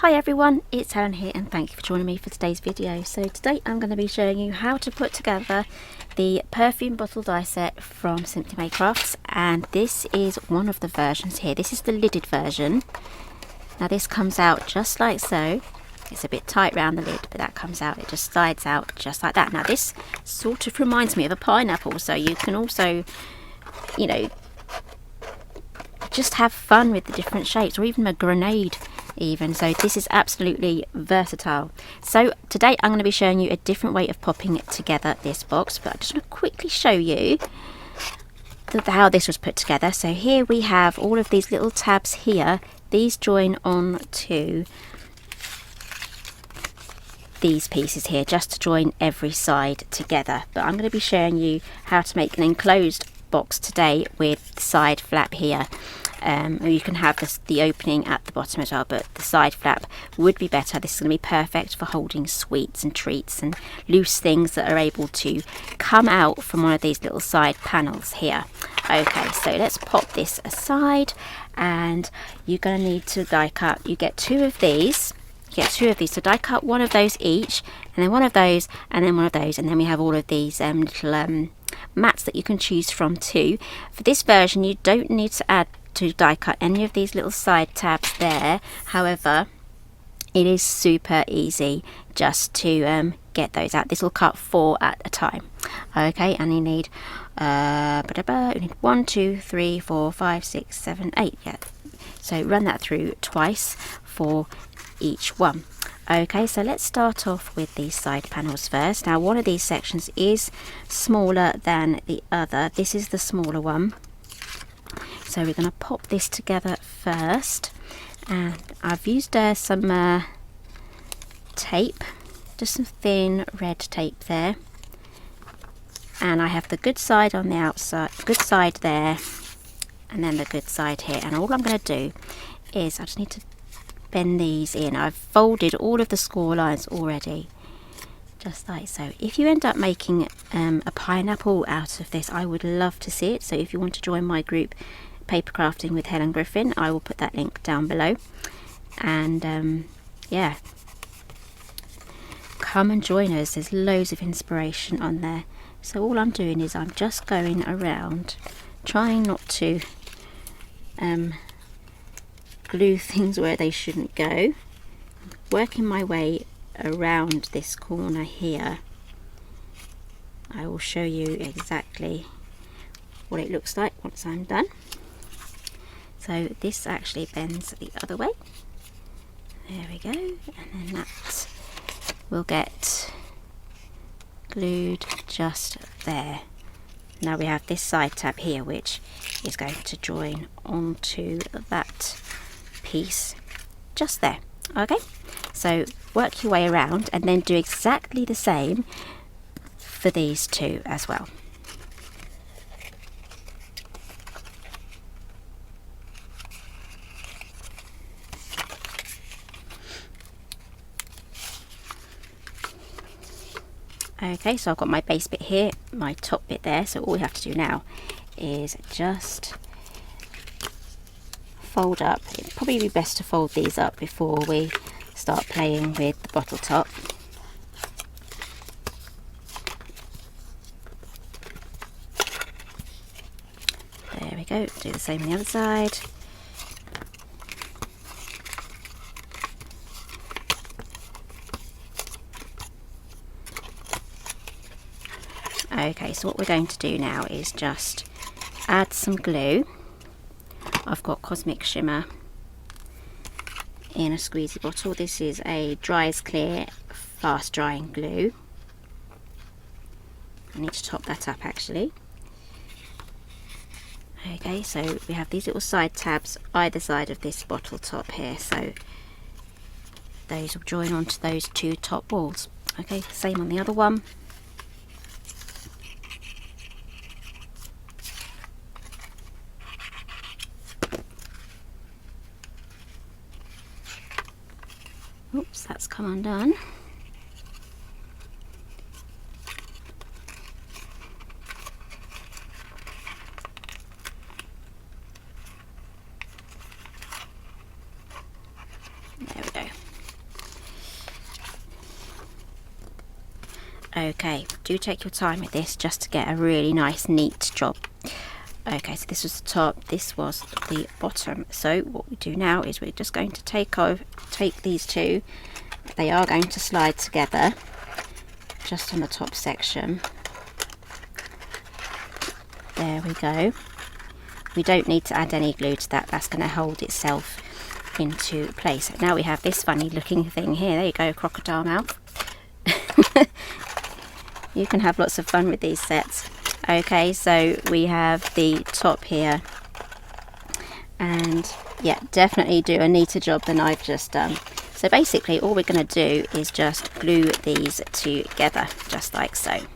Hi everyone, it's Helen here and thank you for joining me for today's video. So today I'm going to be showing you how to put together the perfume bottle die set from Simply Made Crafts, and this is one of the versions here. This is the lidded version. Now this comes out just like so. It's a bit tight round the lid, but that comes out, it just slides out just like that. Now this sort of reminds me of a pineapple, so you can also, you know, just have fun with the different shapes, or even a grenade even. So this is absolutely versatile. So today I'm going to be showing you a different way of popping together this box, but I just want to quickly show you how this was put together. So here we have all of these little tabs here. These join on to these pieces here just to join every side together, but I'm going to be showing you how to make an enclosed box today with the side flap here. You can have the opening at the bottom as well, but the side flap would be better. This is going to be perfect for holding sweets and treats and loose things that are able to come out from one of these little side panels here. Okay, so let's pop this aside, and you're going to need to die cut. You get two of these. So die cut one of those each, and then one of those, and then one of those, and then we have all of these little mats that you can choose from too. For this version you don't need to die cut any of these little side tabs there. However, it is super easy just to get those out. This will cut 4 at a time. Okay, and you need 1, 2, 3, 4, 5, 6, 7, 8. Yeah, so run that through twice for each one. Okay, so let's start off with these side panels first. Now one of these sections is smaller than the other. This is the smaller one, so we're going to pop this together first, and I've used some tape, just some thin red tape there, and I have the good side on the outside, good side there, and then the good side here. And all I'm going to do is I just need to bend these in. I've folded all of the score lines already, just like so. If you end up making a pineapple out of this, I would love to see it. So if you want to join my group Paper Crafting with Helen Griffin, I will put that link down below, and yeah, come and join us. There's loads of inspiration on there. So all I'm doing is I'm just going around trying not to glue things where they shouldn't go, working my way around this corner here. I will show you exactly what it looks like once I'm done. So this actually bends the other way. There we go, and then that will get glued just there. Now we have this side tab here which is going to join onto that piece just there. Okay, so work your way around and then do exactly the same for these two as well. Okay, so I've got my base bit here, my top bit there, so all we have to do now is just fold up. It'd probably be best to fold these up before we start playing with the bottle top. There we go, do the same on the other side. Okay, so what we're going to do now is just add some glue. I've got Cosmic Shimmer in a squeezy bottle. This is a dry as clear, fast drying glue. I need to top that up actually. Okay, so we have these little side tabs either side of this bottle top here, so those will join onto those two top walls. Okay, same on the other one. Oops, that's come undone. There we go. Okay, do take your time with this just to get a really nice neat job. Okay, so this was the top, this was the bottom. So what we do now is we're just going to take these two. They are going to slide together just on the top section. There we go. We don't need to add any glue to that. That's going to hold itself into place. Now we have this funny looking thing here. There you go, crocodile mouth. You can have lots of fun with these sets. Okay, so we have the top here, and yeah, definitely do a neater job than I've just done. So basically all we're going to do is just glue these together, just like so. I'm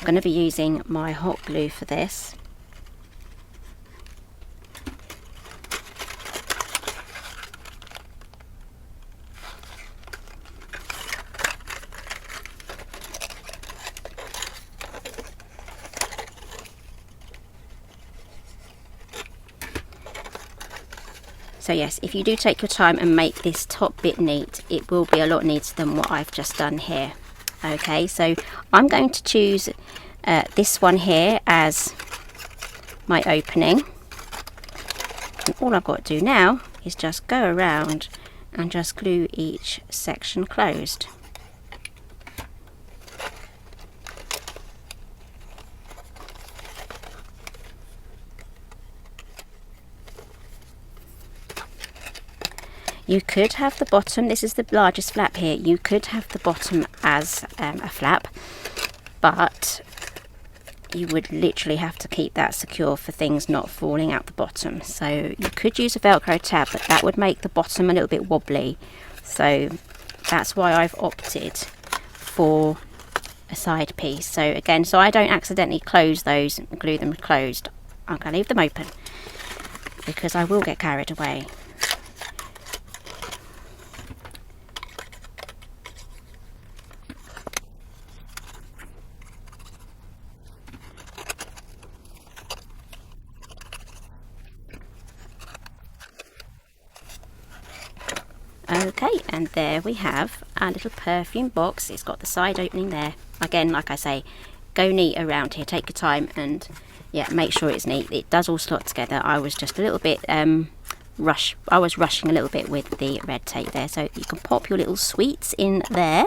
going to be using my hot glue for this. So yes, if you do take your time and make this top bit neat, it will be a lot neater than what I've just done here. Okay, so I'm going to choose this one here as my opening. And all I've got to do now is just go around and just glue each section closed. You could have the bottom, this is the largest flap here, you could have the bottom as a flap, but you would literally have to keep that secure for things not falling out the bottom. So you could use a Velcro tab, but that would make the bottom a little bit wobbly. So that's why I've opted for a side piece. So again, so I don't accidentally close those and glue them closed, I'm going to leave them open because I will get carried away. Okay, and there we have our little perfume box. It's got the side opening there. Again, like I say, go neat around here, take your time, and yeah, make sure it's neat. It does all slot together. I was just a little bit I was rushing a little bit with the red tape there. So you can pop your little sweets in there,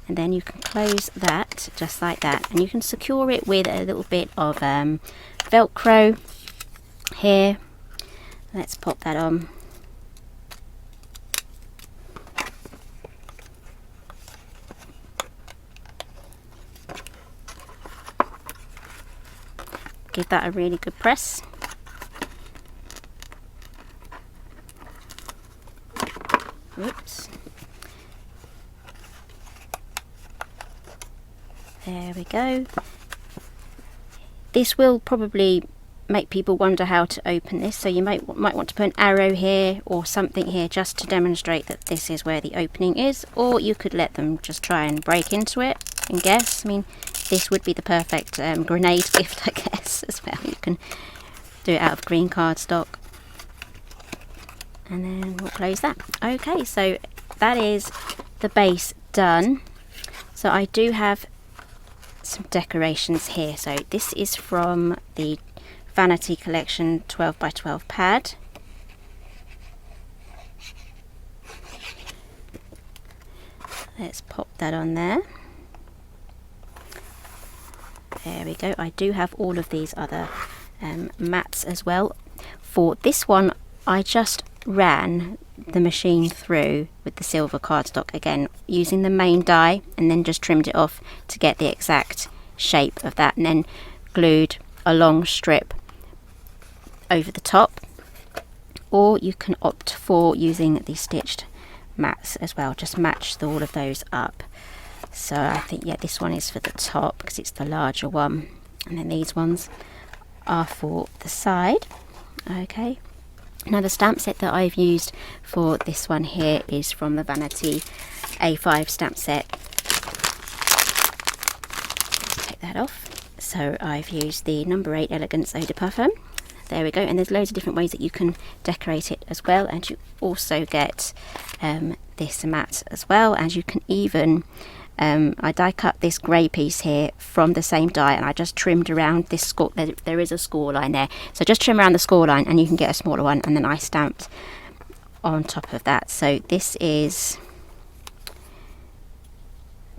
and then you can close that just like that, and you can secure it with a little bit of Velcro here. Let's pop that on. Give that a really good press. Whoops. There we go. This will probably make people wonder how to open this, so you might want to put an arrow here or something here just to demonstrate that this is where the opening is, or you could let them just try and break into it and guess. I mean, this would be the perfect grenade gift, I guess, as well. You can do it out of green cardstock, and then we'll close that. Okay, so that is the base done. So I do have some decorations here. So this is from the Vanity collection 12x12 pad. Let's pop that on there. There we go. I do have all of these other mats as well. For this one, I just ran the machine through with the silver cardstock again, using the main die, and then just trimmed it off to get the exact shape of that, and then glued a long strip over the top. Or you can opt for using the stitched mats as well, just match all of those up. So I think, yeah, this one is for the top because it's the larger one, and then these ones are for the side. Okay, now the stamp set that I've used for this one here is from the Vanity A5 stamp set. Take that off. So I've used the number 8 Elegance Eau de Parfum. There we go, and there's loads of different ways that you can decorate it as well, and you also get this mat as well, and you can even I die cut this grey piece here from the same die, and I just trimmed around this score. There is a score line there, so just trim around the score line and you can get a smaller one, and then I stamped on top of that. So this is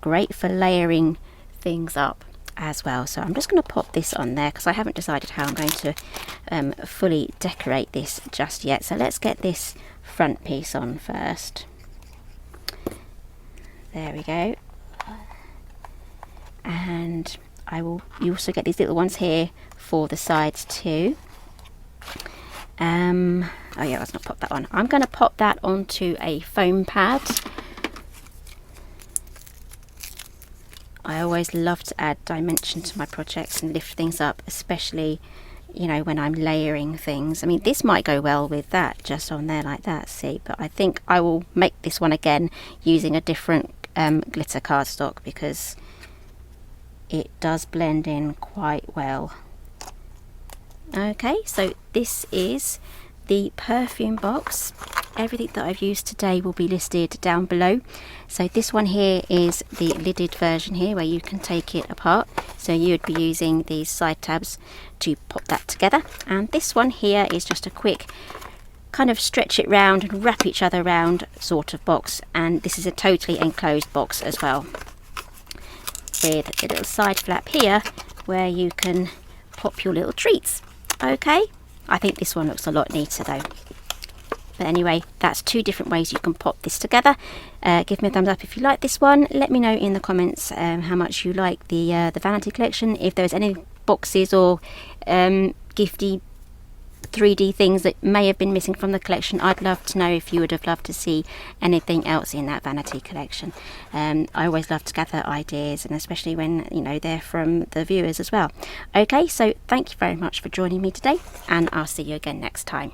great for layering things up as well. So I'm just going to pop this on there because I haven't decided how I'm going to fully decorate this just yet. So let's get this front piece on first. There we go. And you also get these little ones here for the sides too. Oh yeah, let's not pop that on. I'm going to pop that onto a foam pad. I always love to add dimension to my projects and lift things up, especially, you know, when I'm layering things. I mean, this might go well with that, just on there like that, see, but I think I will make this one again using a different glitter cardstock because it does blend in quite well. Okay, so this is the perfume box. Everything that I've used today will be listed down below. So this one here is the lidded version here, where you can take it apart. So you would be using these side tabs to pop that together. And this one here is just a quick kind of stretch it round and wrap each other round sort of box. And this is a totally enclosed box as well, with a little side flap here where you can pop your little treats. Okay, I think this one looks a lot neater though. But anyway, that's two different ways you can pop this together. Give me a thumbs up if you like this one. Let me know in the comments how much you like the Vanity collection. If there's any boxes or gifty 3D things that may have been missing from the collection, I'd love to know if you would have loved to see anything else in that Vanity collection. I always love to gather ideas, and especially when, you know, they're from the viewers as well. Okay, so thank you very much for joining me today, and I'll see you again next time.